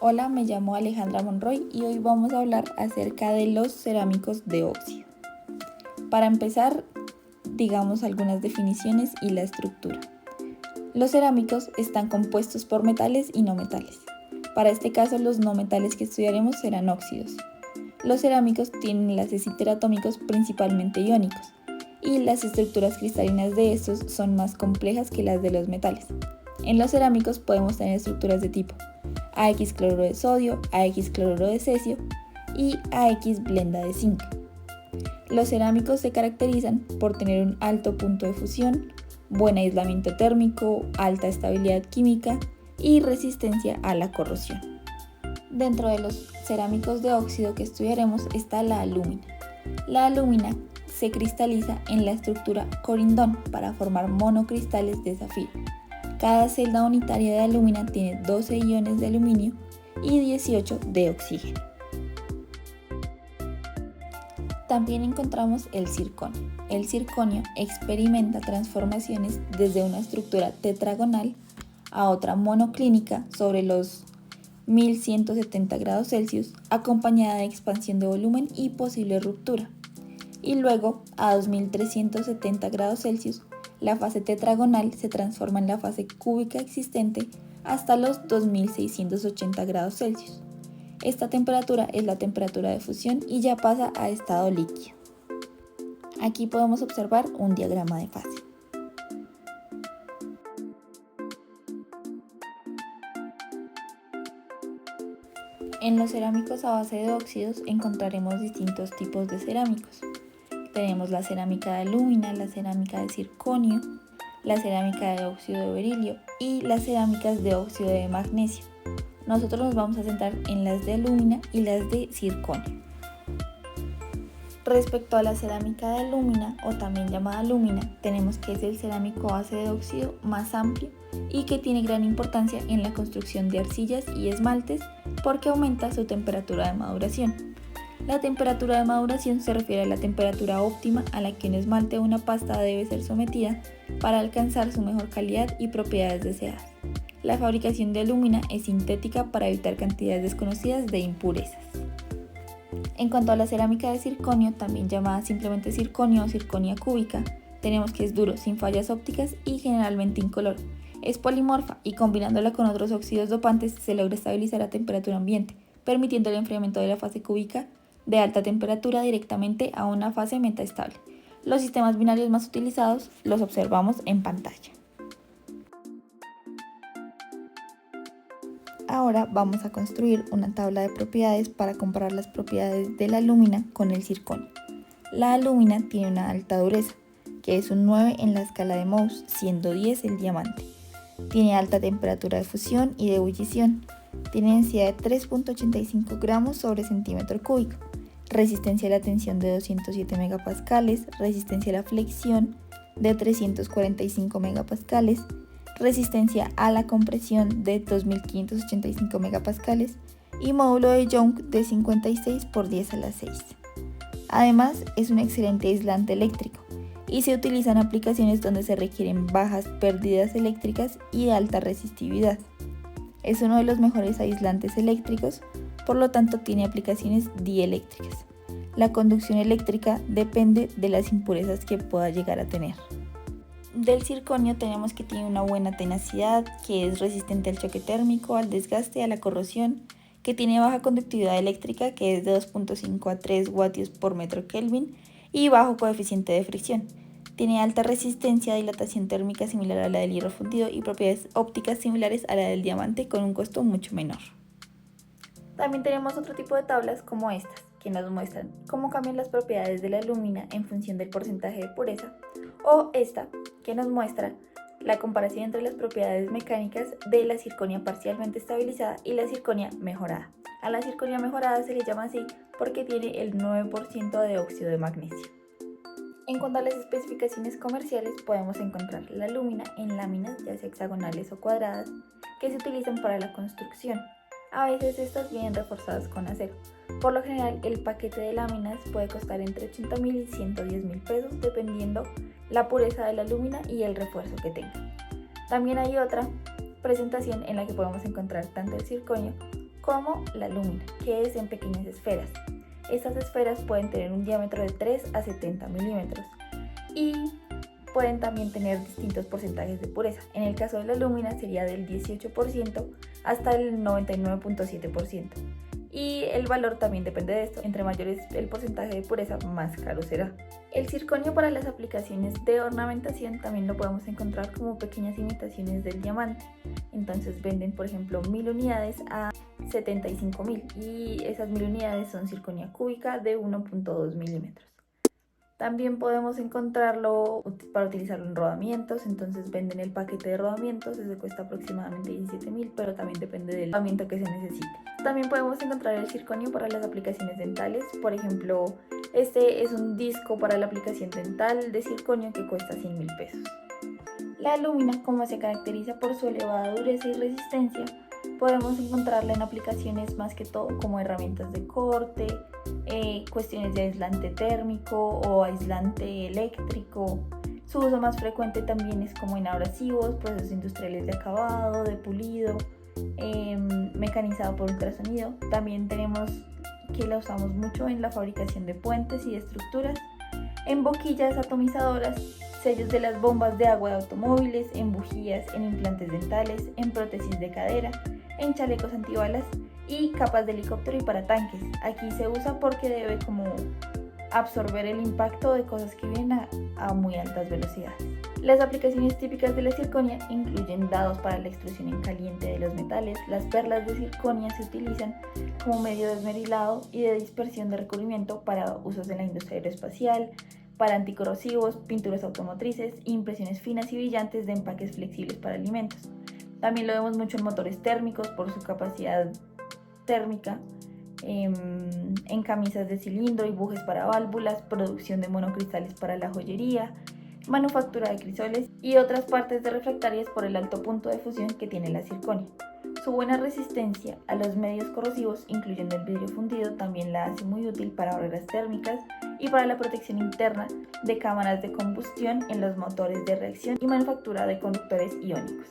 Hola, me llamo Alejandra Monroy y hoy vamos a hablar acerca de los cerámicos de óxido. Para empezar, digamos algunas definiciones y la estructura. Los cerámicos están compuestos por metales y no metales. Para este caso, los no metales que estudiaremos serán óxidos. Los cerámicos tienen enlaces interatómicos principalmente iónicos y las estructuras cristalinas de estos son más complejas que las de los metales. En los cerámicos podemos tener estructuras de tipo AX cloruro de sodio, AX cloruro de cesio y AX blenda de zinc. Los cerámicos se caracterizan por tener un alto punto de fusión, buen aislamiento térmico, alta estabilidad química y resistencia a la corrosión. Dentro de los cerámicos de óxido que estudiaremos está la alúmina. La alúmina se cristaliza en la estructura corindón para formar monocristales de zafiro. Cada celda unitaria de alúmina tiene 12 iones de aluminio y 18 de oxígeno. También encontramos el circonio. El circonio experimenta transformaciones desde una estructura tetragonal a otra monoclínica sobre los 1170 grados Celsius, acompañada de expansión de volumen y posible ruptura. Y luego a 2370 grados Celsius, la fase tetragonal se transforma en la fase cúbica existente hasta los 2680 grados Celsius. Esta temperatura es la temperatura de fusión y ya pasa a estado líquido. Aquí podemos observar un diagrama de fase. En los cerámicos a base de óxidos encontraremos distintos tipos de cerámicos. Tenemos la cerámica de alúmina, la cerámica de circonio, la cerámica de óxido de berilio y las cerámicas de óxido de magnesio. Nosotros nos vamos a centrar en las de alúmina y las de circonio. Respecto a la cerámica de alúmina, o también llamada alúmina, tenemos que es el cerámico a base de óxido más amplio y que tiene gran importancia en la construcción de arcillas y esmaltes porque aumenta su temperatura de maduración. La temperatura de maduración se refiere a la temperatura óptima a la que un esmalte o una pasta debe ser sometida para alcanzar su mejor calidad y propiedades deseadas. La fabricación de alúmina es sintética para evitar cantidades desconocidas de impurezas. En cuanto a la cerámica de circonio, también llamada simplemente circonio o circonia cúbica, tenemos que es duro, sin fallas ópticas y generalmente incoloro. Es polimorfa y combinándola con otros óxidos dopantes se logra estabilizar a temperatura ambiente, permitiendo el enfriamiento de la fase cúbica de alta temperatura directamente a una fase metaestable. Los sistemas binarios más utilizados los observamos en pantalla. Ahora vamos a construir una tabla de propiedades para comparar las propiedades de la alúmina con el circonio. La alúmina tiene una alta dureza, que es un 9 en la escala de Mohs, siendo 10 el diamante. Tiene alta temperatura de fusión y de ebullición. Tiene densidad de 3.85 gramos sobre centímetro cúbico. Resistencia a la tensión de 207 megapascales, resistencia a la flexión de 345 megapascales, resistencia a la compresión de 2585 megapascales y módulo de Young de 56 por 10 a la 6. Además, es un excelente aislante eléctrico y se utiliza en aplicaciones donde se requieren bajas pérdidas eléctricas y alta resistividad. Es uno de los mejores aislantes eléctricos, por lo tanto tiene aplicaciones dieléctricas. La conducción eléctrica depende de las impurezas que pueda llegar a tener. Del circonio tenemos que tiene una buena tenacidad, que es resistente al choque térmico, al desgaste, a la corrosión, que tiene baja conductividad eléctrica, que es de 2.5 a 3 vatios por metro Kelvin y bajo coeficiente de fricción. Tiene alta resistencia a dilatación térmica similar a la del hierro fundido y propiedades ópticas similares a la del diamante con un costo mucho menor. También tenemos otro tipo de tablas como estas, que nos muestran cómo cambian las propiedades de la alúmina en función del porcentaje de pureza, o esta, que nos muestra la comparación entre las propiedades mecánicas de la circonia parcialmente estabilizada y la circonia mejorada. A la circonia mejorada se le llama así porque tiene el 9% de óxido de magnesio. En cuanto a las especificaciones comerciales, podemos encontrar la alúmina en láminas, ya sea hexagonales o cuadradas, que se utilizan para la construcción. A veces estas vienen reforzadas con acero. Por lo general, el paquete de láminas puede costar entre 80.000 y 110.000 pesos, dependiendo la pureza de la alúmina y el refuerzo que tenga. También hay otra presentación en la que podemos encontrar tanto el circonio como la alúmina, que es en pequeñas esferas. Estas esferas pueden tener un diámetro de 3 a 70 milímetros y pueden también tener distintos porcentajes de pureza. En el caso de la alúmina sería del 18% hasta el 99.7%. Y el valor también depende de esto. Entre mayor es el porcentaje de pureza, más caro será. El circonio para las aplicaciones de ornamentación también lo podemos encontrar como pequeñas imitaciones del diamante. Entonces venden, por ejemplo, 1000 unidades a 75.000 y esas 1000 unidades son circonia cúbica de 1.2 milímetros. También podemos encontrarlo para utilizarlo en rodamientos, entonces venden el paquete de rodamientos, ese cuesta aproximadamente 17.000, pero también depende del rodamiento que se necesite. También podemos encontrar el circonio para las aplicaciones dentales, por ejemplo, este es un disco para la aplicación dental de circonio que cuesta 100.000 pesos. La alúmina, como se caracteriza por su elevada dureza y resistencia, podemos encontrarla en aplicaciones más que todo como herramientas de corte, cuestiones de aislante térmico o aislante eléctrico. Su uso más frecuente también es como en abrasivos, procesos industriales de acabado, de pulido, mecanizado por ultrasonido. También tenemos que la usamos mucho en la fabricación de puentes y de estructuras, en boquillas atomizadoras, sellos de las bombas de agua de automóviles, en bujías, en implantes dentales, en prótesis de cadera, en chalecos antibalas y capas de helicóptero y para tanques. Aquí se usa porque debe como absorber el impacto de cosas que vienen a muy altas velocidades. Las aplicaciones típicas de la circonia incluyen dados para la extrusión en caliente de los metales. Las perlas de circonia se utilizan como medio de esmerilado y de dispersión de recubrimiento para usos en la industria aeroespacial, para anticorrosivos, pinturas automotrices, impresiones finas y brillantes de empaques flexibles para alimentos. También lo vemos mucho en motores térmicos por su capacidad térmica, en camisas de cilindro y bujes para válvulas, producción de monocristales para la joyería, manufactura de crisoles y otras partes de refractarias por el alto punto de fusión que tiene la circonia. Su buena resistencia a los medios corrosivos, incluyendo el vidrio fundido, también la hace muy útil para barreras térmicas y para la protección interna de cámaras de combustión en los motores de reacción y manufactura de conductores iónicos.